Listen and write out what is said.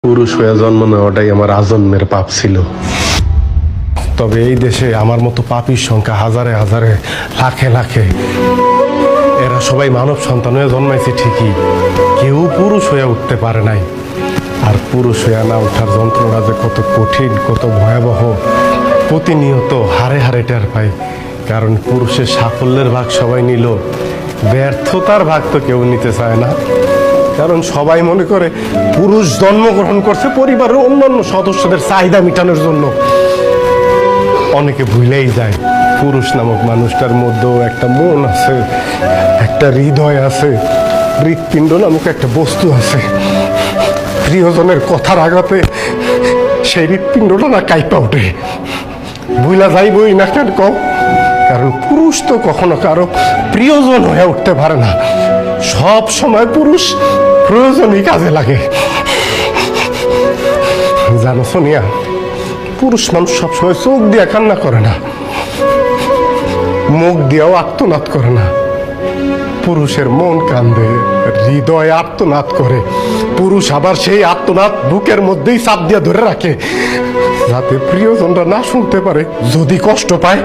পুরুষ হয়ে জন্ম নেওয়াটাই আমার আজন্মের পাপ ছিল। তবে এই দেশে আমার মতো পাপীর সংখ্যা হাজারে হাজারে, লাখে লাখে। এরা সবাই মানব সন্তান হয়ে জন্মাইছে ঠিকই, কেউ পুরুষ হয়ে উঠতে পারে নাই। আর পুরুষ হয়ে না ওঠার যন্ত্রণা যে কত কঠিন, কত ভয়াবহ, প্রতিনিয়ত হারে হারে টের পাই। কারণ পুরুষের সাফল্যের ভাগ সবাই নিল, ব্যর্থতার ভাগ তো কেউ নিতে চায় না। কারণ সবাই মনে করে পুরুষ জন্মগ্রহণ করছে পরিবারের অন্যান্য সদস্যদের চাহিদা মেটানোর জন্য। অনেকে ভুলেই যায় পুরুষ নামক মানুষটার মধ্যেও একটা মন আছে, একটা হৃদয় আছে, হৃৎপিণ্ড নামক একটা বস্তু আছে। প্রিয়জনের কথার আঘাতে সেই হৃৎপিণ্ডটা না কাইপা ওঠে। ভুলা যাইবই না কেন কম, কারণ পুরুষ তো কখনো কারো প্রিয়জন হয়ে উঠতে পারে না। সব সময় পুরুষ প্রয়োজনই কাজে লাগে। জানো সোনিয়া, পুরুষ মানুষ সবসময় চোখ দিয়ে কান্না করে না, মুখ দিয়েও আর্তনাদ করে না। পুরুষের মন কান্দে, হৃদয় আর্তনাদ করে। পুরুষ আবার সেই আর্তনাদ বুকের মধ্যেই চাপ দিয়ে ধরে রাখে, যাতে প্রিয়জনরা না শুনতে পারে। যদি কষ্ট পায়